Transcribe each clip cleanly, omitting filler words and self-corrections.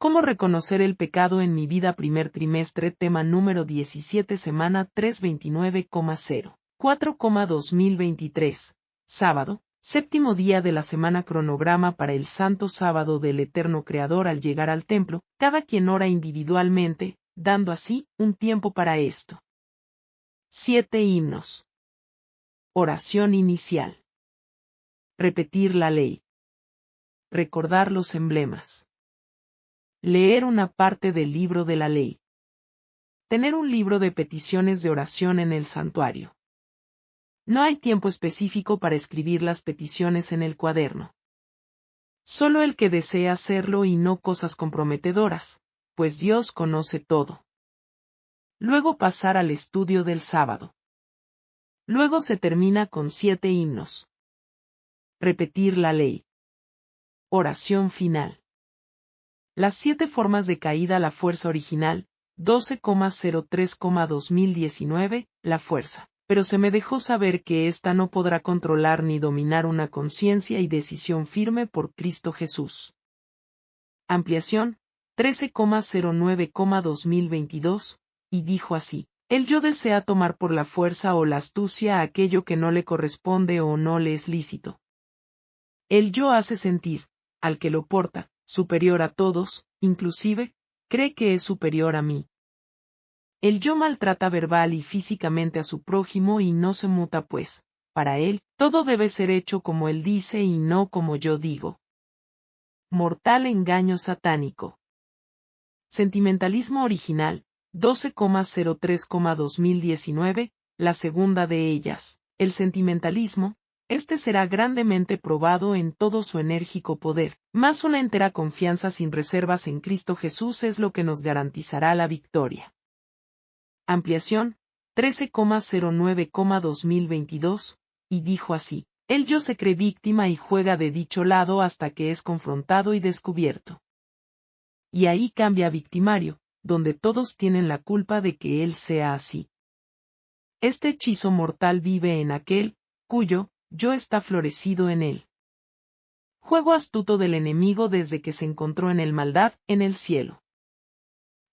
¿Cómo reconocer el pecado en mi vida? Primer trimestre, tema número 17, semana 329,04,2023. Sábado, séptimo día de la semana. Cronograma para el Santo Sábado del Eterno Creador. Al llegar al templo, cada quien ora individualmente, dando así un tiempo para esto. 7 himnos. Oración inicial. Repetir la ley. Recordar los emblemas. Leer una parte del libro de la ley. Tener un libro de peticiones de oración en el santuario. No hay tiempo específico para escribir las peticiones en el cuaderno. Solo el que desea hacerlo y no cosas comprometedoras, pues Dios conoce todo. Luego pasar al estudio del sábado. Luego se termina con 7 himnos. Repetir la ley. Oración final. Las 7 formas de caída. La fuerza original, 12,03,2019, la fuerza. Pero se me dejó saber que ésta no podrá controlar ni dominar una conciencia y decisión firme por Cristo Jesús. Ampliación, 13,09,2022, y dijo así: el yo desea tomar por la fuerza o la astucia aquello que no le corresponde o no le es lícito. El yo hace sentir, al que lo porta, superior a todos, inclusive, cree que es superior a mí. El yo maltrata verbal y físicamente a su prójimo y no se muta, pues, para él, todo debe ser hecho como él dice y no como yo digo. Mortal engaño satánico. Sentimentalismo original, 12,03,2019, la segunda de ellas. El sentimentalismo, este será grandemente probado en todo su enérgico poder, mas una entera confianza sin reservas en Cristo Jesús es lo que nos garantizará la victoria. Ampliación, 13,09,2022, y dijo así: el yo se cree víctima y juega de dicho lado hasta que es confrontado y descubierto. Y ahí cambia a victimario, donde todos tienen la culpa de que él sea así. Este hechizo mortal vive en aquel, cuyo yo está florecido en él. Juego astuto del enemigo desde que se encontró en el maldad, en el cielo.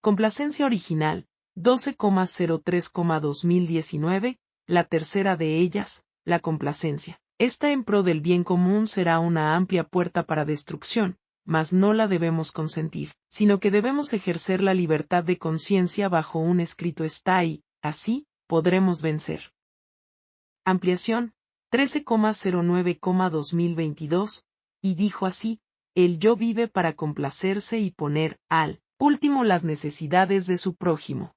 Complacencia original, 12,03,2019, la tercera de ellas, la complacencia. Esta en pro del bien común será una amplia puerta para destrucción, mas no la debemos consentir, sino que debemos ejercer la libertad de conciencia bajo un escrito está y, así, podremos vencer. Ampliación, 13,09,2022, y dijo así: el yo vive para complacerse y poner, al último, las necesidades de su prójimo.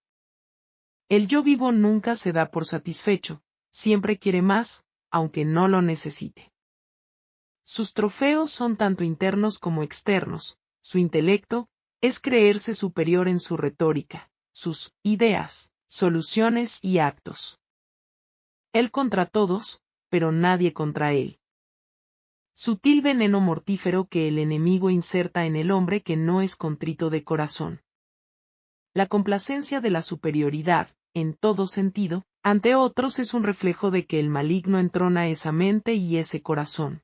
El yo vivo nunca se da por satisfecho, siempre quiere más, aunque no lo necesite. Sus trofeos son tanto internos como externos. Su intelecto es creerse superior en su retórica, sus ideas, soluciones y actos. Él contra todos, pero nadie contra él. Sutil veneno mortífero que el enemigo inserta en el hombre que no es contrito de corazón. La complacencia de la superioridad, en todo sentido, ante otros es un reflejo de que el maligno entrona esa mente y ese corazón.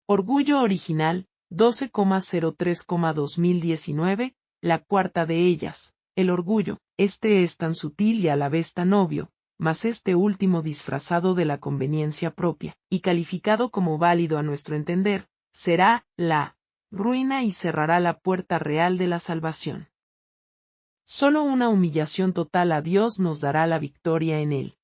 Orgullo original, 12,03,2019, la cuarta de ellas. El orgullo, este es tan sutil y a la vez tan obvio, mas este último disfrazado de la conveniencia propia, y calificado como válido a nuestro entender, será la ruina y cerrará la puerta real de la salvación. Solo una humillación total a Dios nos dará la victoria en él.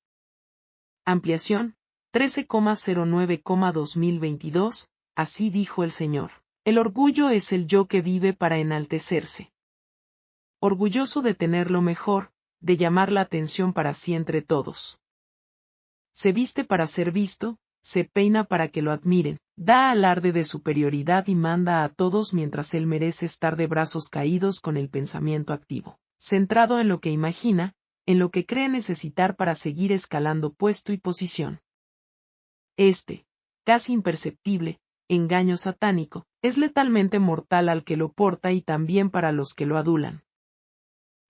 Ampliación, 13,09,2022, así dijo el Señor. El orgullo es el yo que vive para enaltecerse. Orgulloso de tener lo mejor, de llamar la atención para sí entre todos. Se viste para ser visto, se peina para que lo admiren, da alarde de superioridad y manda a todos mientras él merece estar de brazos caídos con el pensamiento activo, centrado en lo que imagina, en lo que cree necesitar para seguir escalando puesto y posición. Este, casi imperceptible, engaño satánico, es letalmente mortal al que lo porta y también para los que lo adulan.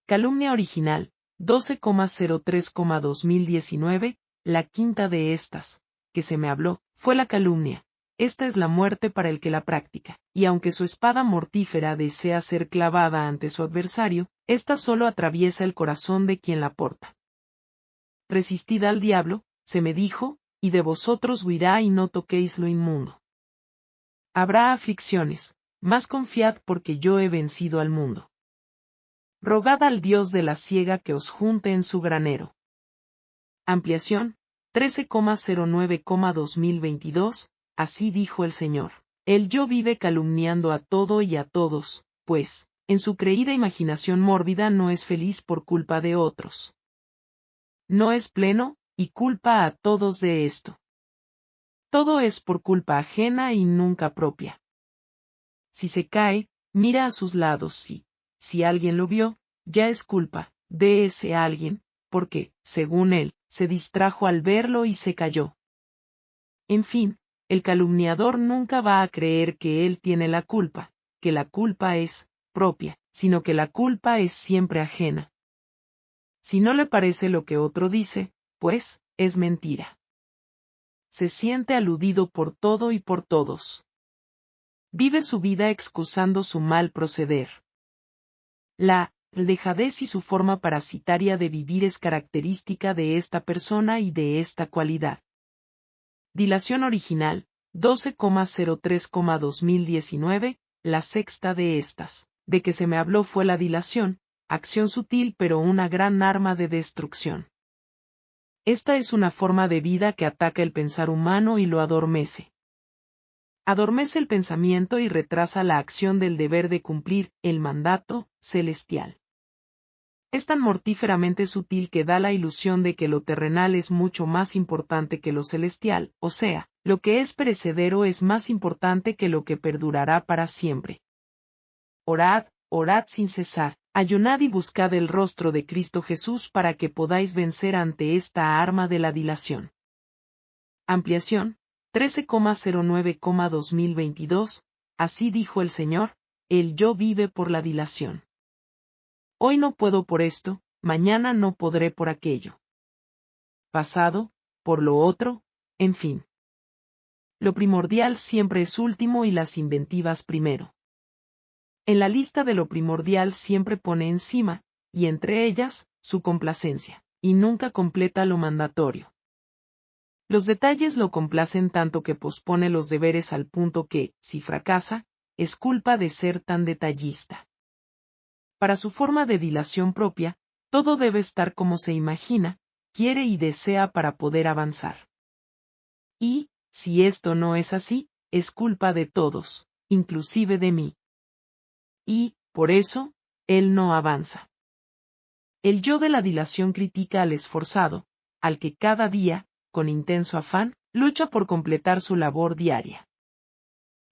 Calumnia original, 12,03,2019, la quinta de estas, que se me habló, fue la calumnia. esta es la muerte para el que la practica, y aunque su espada mortífera desea ser clavada ante su adversario, ésta solo atraviesa el corazón de quien la porta. Resistid al diablo, se me dijo, y de vosotros huirá y no toquéis lo inmundo. Habrá aflicciones, mas confiad porque yo he vencido al mundo. Rogad al Dios de la siega que os junte en su granero. Ampliación, 13,09,2022, así dijo el Señor. El yo vive calumniando a todo y a todos, pues, en su creída imaginación mórbida no es feliz por culpa de otros. No es pleno, y culpa a todos de esto. Todo es por culpa ajena y nunca propia. Si se cae, mira a sus lados y, si alguien lo vio, ya es culpa de ese alguien, porque, según él, se distrajo al verlo y se cayó. En fin, el calumniador nunca va a creer que él tiene la culpa, que la culpa es propia, sino que la culpa es siempre ajena. Si no le parece lo que otro dice, pues, es mentira. Se siente aludido por todo y por todos. Vive su vida excusando su mal proceder. La dejadez y su forma parasitaria de vivir es característica de esta persona y de esta cualidad. Dilación original, 12,03,2019, la sexta de estas. De que se me habló fue la dilación, acción sutil pero una gran arma de destrucción. Esta es una forma de vida que ataca el pensar humano y lo adormece. Adormece el pensamiento y retrasa la acción del deber de cumplir el mandato celestial. Es tan mortíferamente sutil que da la ilusión de que lo terrenal es mucho más importante que lo celestial, o sea, lo que es perecedero es más importante que lo que perdurará para siempre. Orad, orad sin cesar, ayunad y buscad el rostro de Cristo Jesús para que podáis vencer ante esta arma de la dilación. Ampliación, 13,09,2022, así dijo el Señor, el yo vive por la dilación. Hoy no puedo por esto, mañana no podré por aquello. Pasado, por lo otro, en fin. Lo primordial siempre es último y las inventivas primero. En la lista de lo primordial siempre pone encima, y entre ellas, su complacencia, y nunca completa lo mandatorio. Los detalles lo complacen tanto que pospone los deberes al punto que, si fracasa, es culpa de ser tan detallista. Para su forma de dilación propia, todo debe estar como se imagina, quiere y desea para poder avanzar. Y, si esto no es así, es culpa de todos, inclusive de mí. Y, por eso, él no avanza. El yo de la dilación critica al esforzado, al que cada día, con intenso afán, lucha por completar su labor diaria.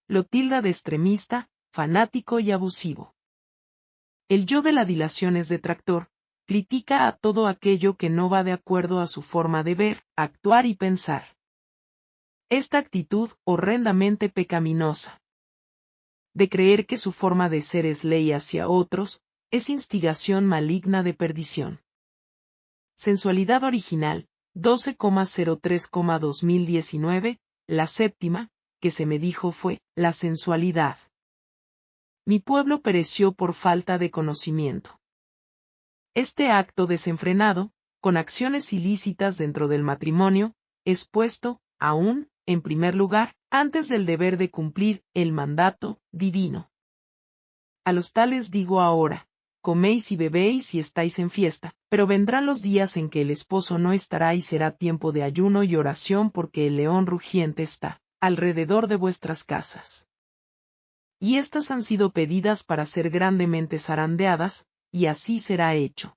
Lo tilda de extremista, fanático y abusivo. El yo de la dilación es detractor, critica a todo aquello que no va de acuerdo a su forma de ver, actuar y pensar. Esta actitud, horrendamente pecaminosa, de creer que su forma de ser es ley hacia otros, es instigación maligna de perdición. Sensualidad original, 12,03,2019, la séptima, que se me dijo fue, la sensualidad. Mi pueblo pereció por falta de conocimiento. Este acto desenfrenado, con acciones ilícitas dentro del matrimonio, es puesto, aún, en primer lugar, antes del deber de cumplir el mandato divino. A los tales digo ahora, coméis y bebéis y estáis en fiesta, pero vendrán los días en que el esposo no estará y será tiempo de ayuno y oración porque el león rugiente está alrededor de vuestras casas. Y estas han sido pedidas para ser grandemente zarandeadas, y así será hecho.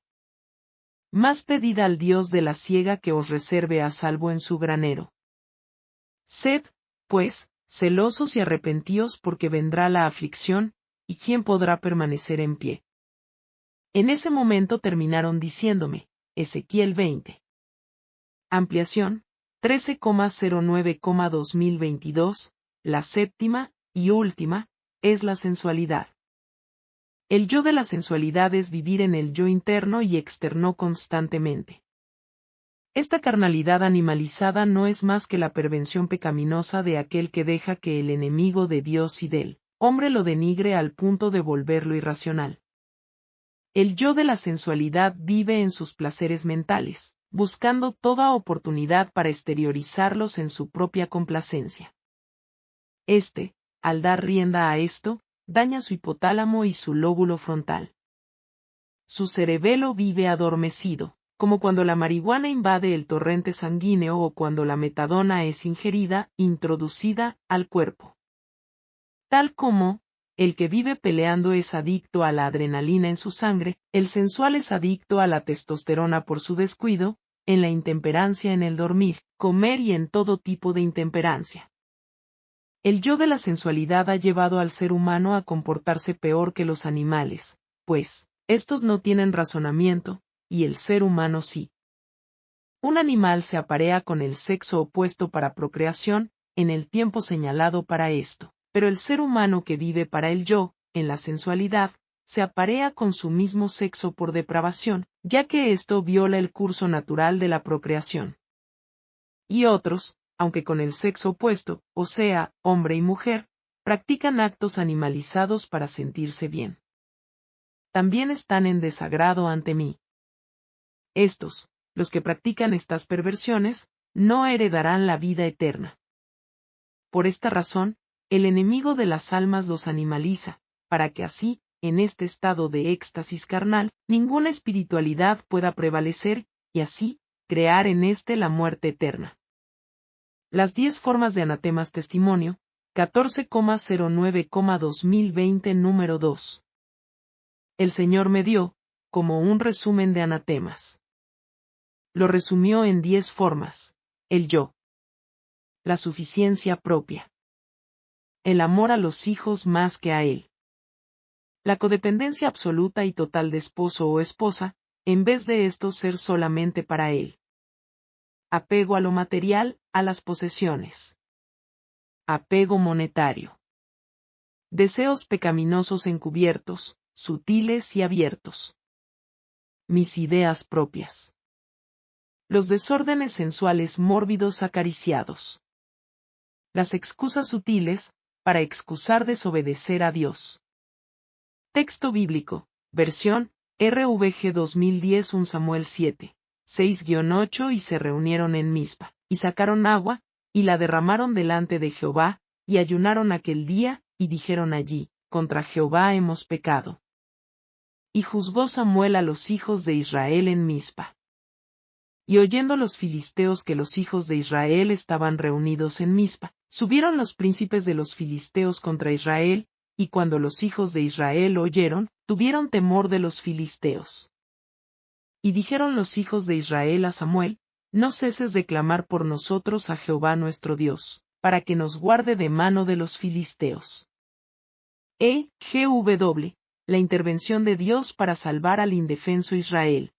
Más pedid al Dios de la siega que os reserve a salvo en su granero. Sed, pues, celosos y arrepentíos porque vendrá la aflicción, ¿y quién podrá permanecer en pie? En ese momento terminaron diciéndome, Ezequiel 20. Ampliación, 13,09,2022, la séptima, y última, es la sensualidad. El yo de la sensualidad es vivir en el yo interno y externo constantemente. Esta carnalidad animalizada no es más que la pervención pecaminosa de aquel que deja que el enemigo de Dios y del hombre lo denigre al punto de volverlo irracional. El yo de la sensualidad vive en sus placeres mentales, buscando toda oportunidad para exteriorizarlos en su propia complacencia. Al dar rienda a esto, daña su hipotálamo y su lóbulo frontal. Su cerebelo vive adormecido, como cuando la marihuana invade el torrente sanguíneo o cuando la metadona es introducida, al cuerpo. Tal como, el que vive peleando es adicto a la adrenalina en su sangre, el sensual es adicto a la testosterona por su descuido, en la intemperancia en el dormir, comer y en todo tipo de intemperancia. El yo de la sensualidad ha llevado al ser humano a comportarse peor que los animales, pues, estos no tienen razonamiento, y el ser humano sí. Un animal se aparea con el sexo opuesto para procreación, en el tiempo señalado para esto, pero el ser humano que vive para el yo, en la sensualidad, se aparea con su mismo sexo por depravación, ya que esto viola el curso natural de la procreación. Y otros, aunque con el sexo opuesto, o sea, hombre y mujer, practican actos animalizados para sentirse bien. También están en desagrado ante mí. Estos, los que practican estas perversiones, no heredarán la vida eterna. Por esta razón, el enemigo de las almas los animaliza, para que así, en este estado de éxtasis carnal, ninguna espiritualidad pueda prevalecer, y así, crear en éste la muerte eterna. Las 10 formas de anatemas testimonio, 14,09,2020 número 2. El Señor me dio, como un resumen de anatemas. Lo resumió en 10 formas: el yo, la suficiencia propia, el amor a los hijos más que a él, la codependencia absoluta y total de esposo o esposa, en vez de esto ser solamente para él, apego a lo material, a las posesiones, apego monetario, deseos pecaminosos encubiertos, sutiles y abiertos, mis ideas propias, los desórdenes sensuales mórbidos acariciados, las excusas sutiles, para excusar desobedecer a Dios. Texto bíblico, versión, RVG 2010 1 Samuel 7, 6-8 Y se reunieron en Mizpa, y sacaron agua, y la derramaron delante de Jehová, y ayunaron aquel día, y dijeron allí, contra Jehová hemos pecado. Y juzgó Samuel a los hijos de Israel en Mizpa. Y oyendo los filisteos que los hijos de Israel estaban reunidos en Mizpa, subieron los príncipes de los filisteos contra Israel, y cuando los hijos de Israel oyeron, tuvieron temor de los filisteos. Y dijeron los hijos de Israel a Samuel: no ceses de clamar por nosotros a Jehová nuestro Dios, para que nos guarde de mano de los filisteos. GW, la intervención de Dios para salvar al indefenso Israel.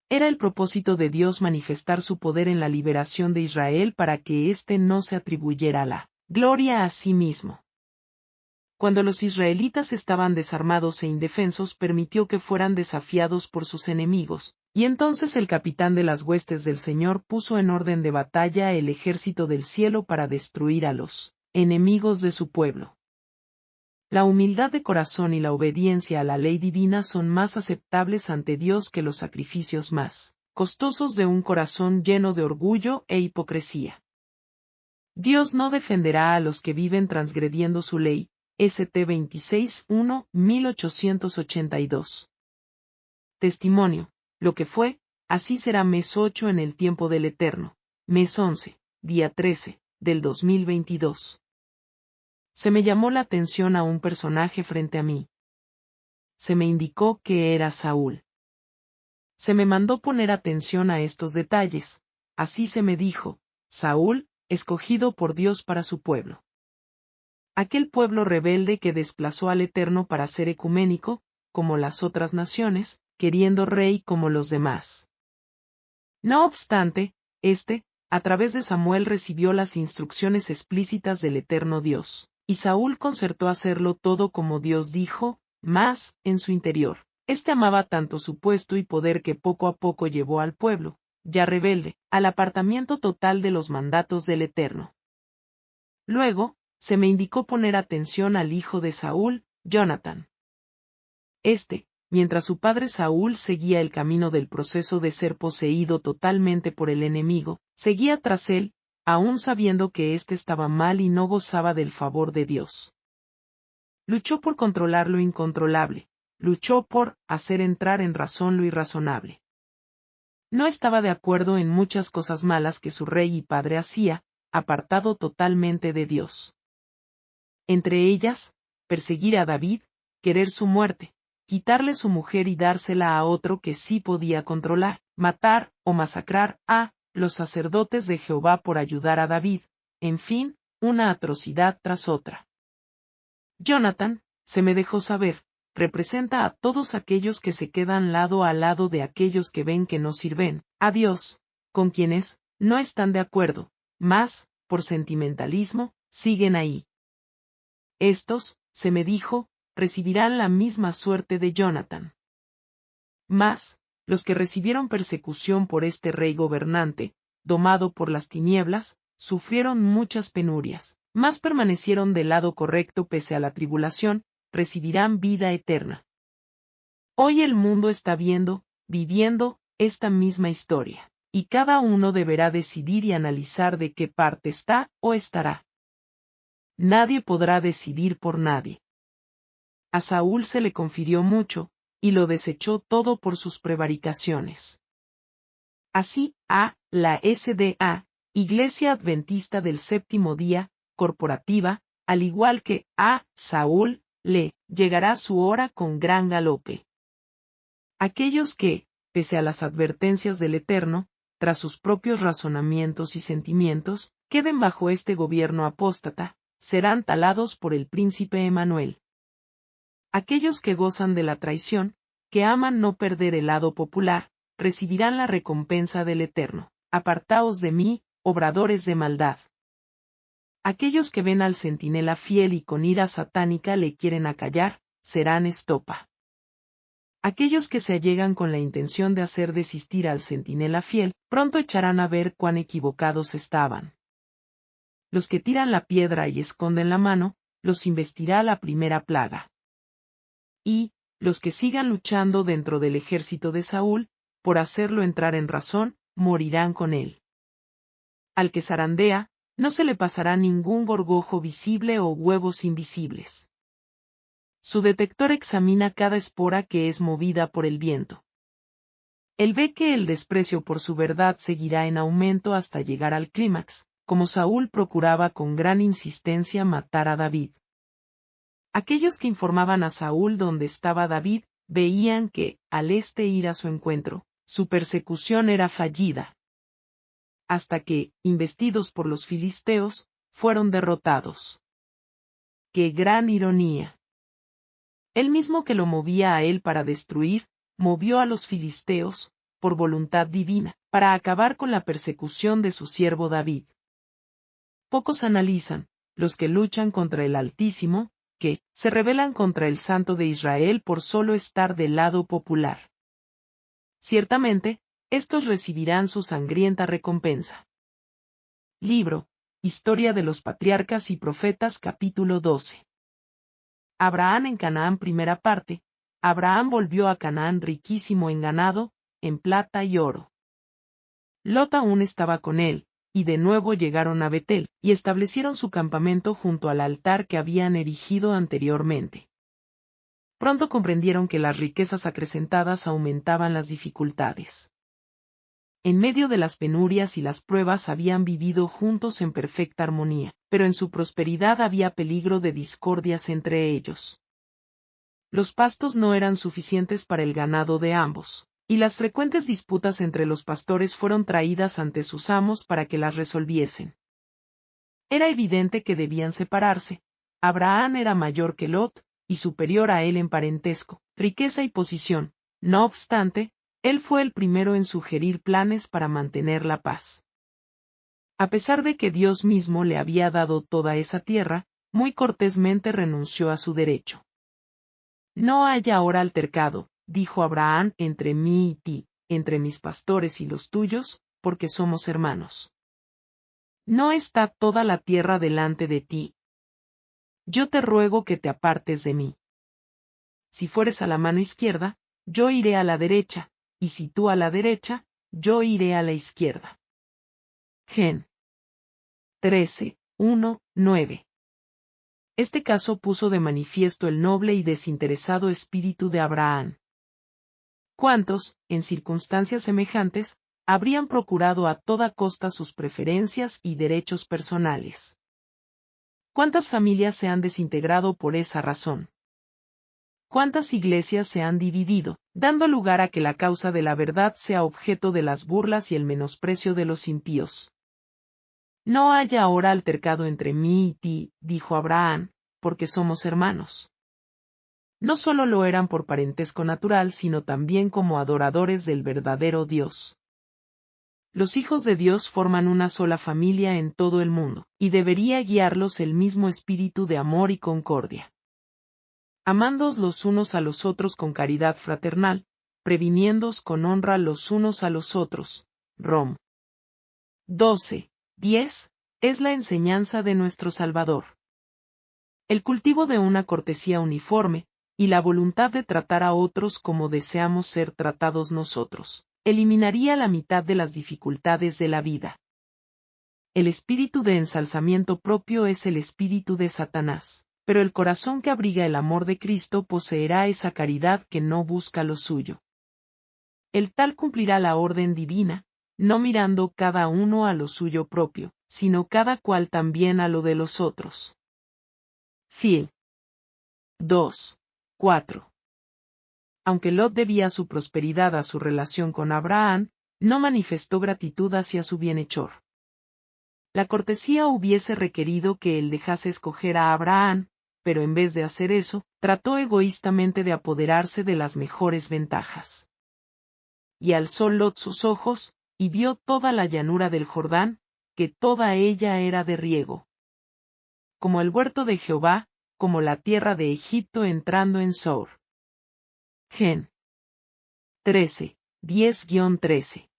Era el propósito de Dios manifestar su poder en la liberación de Israel para que éste no se atribuyera la gloria a sí mismo. Cuando los israelitas estaban desarmados e indefensos, permitió que fueran desafiados por sus enemigos, y entonces el capitán de las huestes del Señor puso en orden de batalla el ejército del cielo para destruir a los enemigos de su pueblo. La humildad de corazón y la obediencia a la ley divina son más aceptables ante Dios que los sacrificios más costosos de un corazón lleno de orgullo e hipocresía. Dios no defenderá a los que viven transgrediendo su ley. St. 26-1, 1882. Testimonio: lo que fue, así será mes 8 en el tiempo del Eterno, mes 11, día 13, del 2022. Se me llamó la atención a un personaje frente a mí. Se me indicó que era Saúl. Se me mandó poner atención a estos detalles, así se me dijo: Saúl, escogido por Dios para su pueblo. Aquel pueblo rebelde que desplazó al Eterno para ser ecuménico, como las otras naciones, queriendo rey como los demás. No obstante, a través de Samuel recibió las instrucciones explícitas del Eterno Dios, y Saúl concertó hacerlo todo como Dios dijo, mas, en su interior, amaba tanto su puesto y poder que poco a poco llevó al pueblo, ya rebelde, al apartamiento total de los mandatos del Eterno. Luego, se me indicó poner atención al hijo de Saúl, Jonatán. Mientras su padre Saúl seguía el camino del proceso de ser poseído totalmente por el enemigo, seguía tras él, aún sabiendo que éste estaba mal y no gozaba del favor de Dios. Luchó por controlar lo incontrolable, luchó por hacer entrar en razón lo irrazonable. No estaba de acuerdo en muchas cosas malas que su rey y padre hacía, apartado totalmente de Dios. Entre ellas, perseguir a David, querer su muerte, quitarle su mujer y dársela a otro que sí podía controlar, matar o masacrar a los sacerdotes de Jehová por ayudar a David, en fin, una atrocidad tras otra. Jonatán, se me dejó saber, representa a todos aquellos que se quedan lado a lado de aquellos que ven que no sirven a Dios, con quienes no están de acuerdo, mas, por sentimentalismo, siguen ahí. Estos, se me dijo, recibirán la misma suerte de Jonatán. Mas, los que recibieron persecución por este rey gobernante, domado por las tinieblas, sufrieron muchas penurias, mas permanecieron del lado correcto pese a la tribulación, recibirán vida eterna. Hoy el mundo está viviendo, esta misma historia, y cada uno deberá decidir y analizar de qué parte está o estará. Nadie podrá decidir por nadie. A Saúl se le confirió mucho, y lo desechó todo por sus prevaricaciones. Así, la SDA, Iglesia Adventista del Séptimo Día, corporativa, al igual que a Saúl, le llegará su hora con gran galope. Aquellos que, pese a las advertencias del Eterno, tras sus propios razonamientos y sentimientos, queden bajo este gobierno apóstata, serán talados por el príncipe Emanuel. Aquellos que gozan de la traición, que aman no perder el lado popular, recibirán la recompensa del Eterno. Apartaos de mí, obradores de maldad. Aquellos que ven al centinela fiel y con ira satánica le quieren acallar, serán estopa. Aquellos que se allegan con la intención de hacer desistir al centinela fiel, pronto echarán a ver cuán equivocados estaban. Los que tiran la piedra y esconden la mano, los investirá la primera plaga. Y, los que sigan luchando dentro del ejército de Saúl, por hacerlo entrar en razón, morirán con él. Al que zarandea, no se le pasará ningún gorgojo visible o huevos invisibles. Su detector examina cada espora que es movida por el viento. Él ve que el desprecio por su verdad seguirá en aumento hasta llegar al clímax, como Saúl procuraba con gran insistencia matar a David. Aquellos que informaban a Saúl dónde estaba David, veían que, al ir a su encuentro, su persecución era fallida. Hasta que, investidos por los filisteos, fueron derrotados. ¡Qué gran ironía! El mismo que lo movía a él para destruir, movió a los filisteos, por voluntad divina, para acabar con la persecución de su siervo David. Pocos analizan, los que luchan contra el Altísimo, que se rebelan contra el Santo de Israel por solo estar del lado popular. Ciertamente, estos recibirán su sangrienta recompensa. Libro, Historia de los Patriarcas y Profetas capítulo 12. Abraham en Canaán primera parte. Abraham volvió a Canaán riquísimo en ganado, en plata y oro. Lot aún estaba con él, y de nuevo llegaron a Betel, y establecieron su campamento junto al altar que habían erigido anteriormente. Pronto comprendieron que las riquezas acrecentadas aumentaban las dificultades. En medio de las penurias y las pruebas habían vivido juntos en perfecta armonía, pero en su prosperidad había peligro de discordias entre ellos. Los pastos no eran suficientes para el ganado de ambos, y las frecuentes disputas entre los pastores fueron traídas ante sus amos para que las resolviesen. Era evidente que debían separarse. Abraham era mayor que Lot, y superior a él en parentesco, riqueza y posición. No obstante, él fue el primero en sugerir planes para mantener la paz. A pesar de que Dios mismo le había dado toda esa tierra, muy cortésmente renunció a su derecho. No haya ahora altercado, dijo Abraham, entre mí y ti, entre mis pastores y los tuyos, porque somos hermanos. ¿No está toda la tierra delante de ti? Yo te ruego que te apartes de mí. Si fueres a la mano izquierda, yo iré a la derecha, y si tú a la derecha, yo iré a la izquierda. Gen. 13:1-9. Este caso puso de manifiesto el noble y desinteresado espíritu de Abraham. ¿Cuántos, en circunstancias semejantes, habrían procurado a toda costa sus preferencias y derechos personales? ¿Cuántas familias se han desintegrado por esa razón? ¿Cuántas iglesias se han dividido, dando lugar a que la causa de la verdad sea objeto de las burlas y el menosprecio de los impíos? No haya ahora altercado entre mí y ti, dijo Abraham, porque somos hermanos. No solo lo eran por parentesco natural, sino también como adoradores del verdadero Dios. Los hijos de Dios forman una sola familia en todo el mundo, y debería guiarlos el mismo espíritu de amor y concordia. Amándoos los unos a los otros con caridad fraternal, previniéndoos con honra los unos a los otros. Rom. 12:10, es la enseñanza de nuestro Salvador. El cultivo de una cortesía uniforme, y la voluntad de tratar a otros como deseamos ser tratados nosotros, eliminaría la mitad de las dificultades de la vida. El espíritu de ensalzamiento propio es el espíritu de Satanás, pero el corazón que abriga el amor de Cristo poseerá esa caridad que no busca lo suyo. El tal cumplirá la orden divina, no mirando cada uno a lo suyo propio, sino cada cual también a lo de los otros. Phil. 2:4. Aunque Lot debía su prosperidad a su relación con Abraham, no manifestó gratitud hacia su bienhechor. La cortesía hubiese requerido que él dejase escoger a Abraham, pero en vez de hacer eso, trató egoístamente de apoderarse de las mejores ventajas. Y alzó Lot sus ojos, y vio toda la llanura del Jordán, que toda ella era de riego. Como el huerto de Jehová, como la tierra de Egipto entrando en Zoar. Gen. 13:10-13.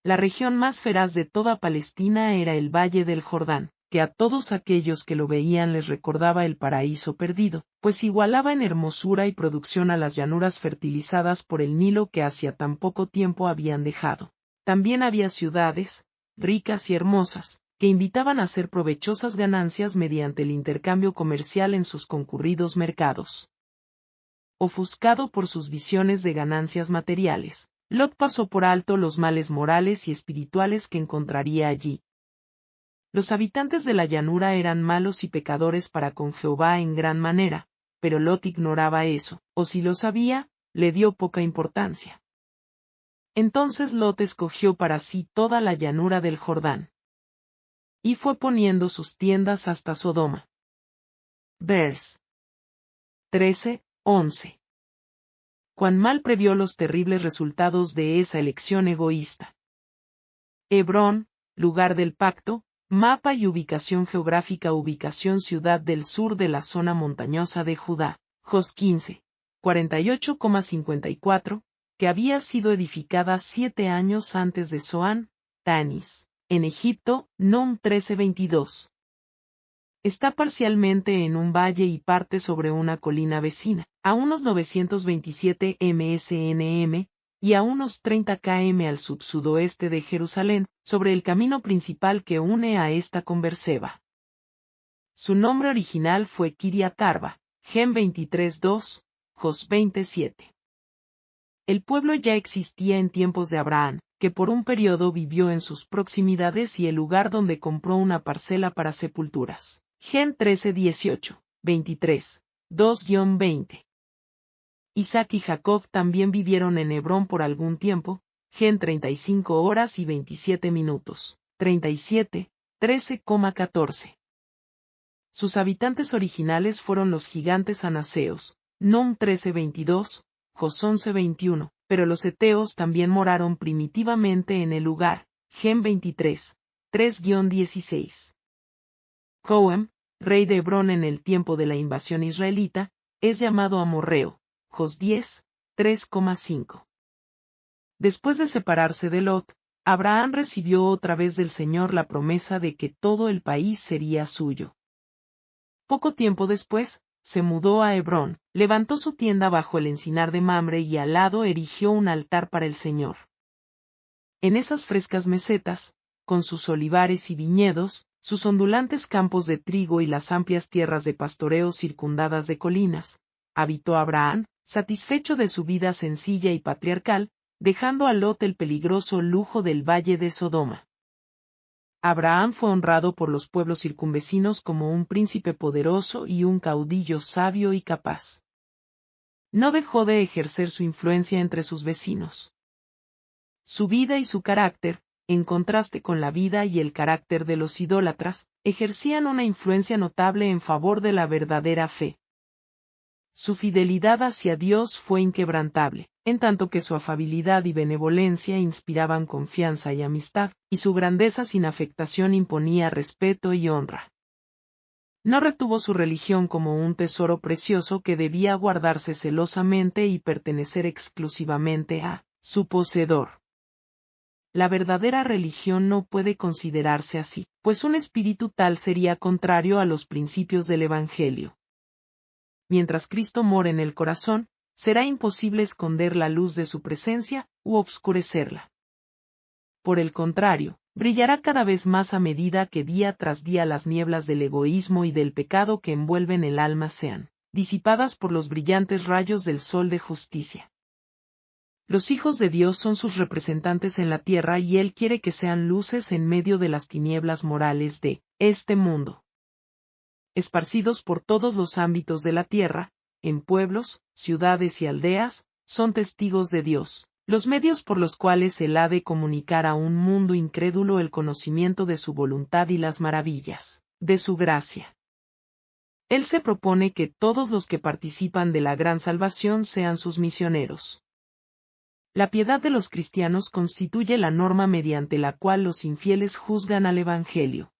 La región más feraz de toda Palestina era el valle del Jordán, que a todos aquellos que lo veían les recordaba el paraíso perdido, pues igualaba en hermosura y producción a las llanuras fertilizadas por el Nilo que hacía tan poco tiempo habían dejado. También había ciudades, ricas y hermosas, que invitaban a hacer provechosas ganancias mediante el intercambio comercial en sus concurridos mercados. Ofuscado por sus visiones de ganancias materiales, Lot pasó por alto los males morales y espirituales que encontraría allí. Los habitantes de la llanura eran malos y pecadores para con Jehová en gran manera, pero Lot ignoraba eso, o si lo sabía, le dio poca importancia. Entonces Lot escogió para sí toda la llanura del Jordán. Y fue poniendo sus tiendas hasta Sodoma. Vers. 13:11. Cuán mal previó los terribles resultados de esa elección egoísta. Hebrón, lugar del pacto, mapa y ubicación geográfica. Ubicación ciudad del sur de la zona montañosa de Judá, Jos 15, 48,54, que había sido edificada 7 años antes de Zoán, Tanis, en Egipto, Nom 13:22. Está parcialmente en un valle y parte sobre una colina vecina, a unos 927 msnm, y a unos 30 km al sud-sudoeste de Jerusalén, sobre el camino principal que une a esta con Berseba. Su nombre original fue Kiriat Arba, Gen 23:2, Jos 27. El pueblo ya existía en tiempos de Abraham, que por un periodo vivió en sus proximidades y el lugar donde compró una parcela para sepulturas. Gen 13:18, 23, 2-20. Isaac y Jacob también vivieron en Hebrón por algún tiempo, Gen 35 horas y 27 minutos, 37, 13,14. Sus habitantes originales fueron los gigantes anaseos, Nom 13:22, Jos 11:21, pero los heteos también moraron primitivamente en el lugar, Gen 23, 3-16. Cohem, rey de Hebrón en el tiempo de la invasión israelita, es llamado amorreo, Jos 10, 3,5. Después de separarse de Lot, Abraham recibió otra vez del Señor la promesa de que todo el país sería suyo. Poco tiempo después, se mudó a Hebrón, levantó su tienda bajo el encinar de Mamre y al lado erigió un altar para el Señor. En esas frescas mesetas, con sus olivares y viñedos, sus ondulantes campos de trigo y las amplias tierras de pastoreo circundadas de colinas, habitó Abraham, satisfecho de su vida sencilla y patriarcal, dejando a Lot el peligroso lujo del valle de Sodoma. Abraham fue honrado por los pueblos circunvecinos como un príncipe poderoso y un caudillo sabio y capaz. No dejó de ejercer su influencia entre sus vecinos. Su vida y su carácter, en contraste con la vida y el carácter de los idólatras, ejercían una influencia notable en favor de la verdadera fe. Su fidelidad hacia Dios fue inquebrantable, en tanto que su afabilidad y benevolencia inspiraban confianza y amistad, y su grandeza sin afectación imponía respeto y honra. No retuvo su religión como un tesoro precioso que debía guardarse celosamente y pertenecer exclusivamente a su poseedor. La verdadera religión no puede considerarse así, pues un espíritu tal sería contrario a los principios del Evangelio. Mientras Cristo mora en el corazón, será imposible esconder la luz de su presencia u obscurecerla. Por el contrario, brillará cada vez más a medida que día tras día las nieblas del egoísmo y del pecado que envuelven el alma sean disipadas por los brillantes rayos del sol de justicia. Los hijos de Dios son sus representantes en la tierra y Él quiere que sean luces en medio de las tinieblas morales de este mundo. Esparcidos por todos los ámbitos de la tierra, en pueblos, ciudades y aldeas, son testigos de Dios, los medios por los cuales Él ha de comunicar a un mundo incrédulo el conocimiento de su voluntad y las maravillas de su gracia. Él se propone que todos los que participan de la gran salvación sean sus misioneros. La piedad de los cristianos constituye la norma mediante la cual los infieles juzgan al Evangelio.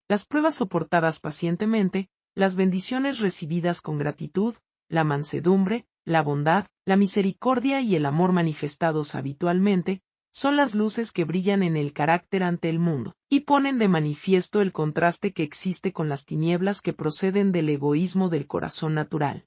Las pruebas soportadas pacientemente, las bendiciones recibidas con gratitud, la mansedumbre, la bondad, la misericordia y el amor manifestados habitualmente, son las luces que brillan en el carácter ante el mundo, y ponen de manifiesto el contraste que existe con las tinieblas que proceden del egoísmo del corazón natural.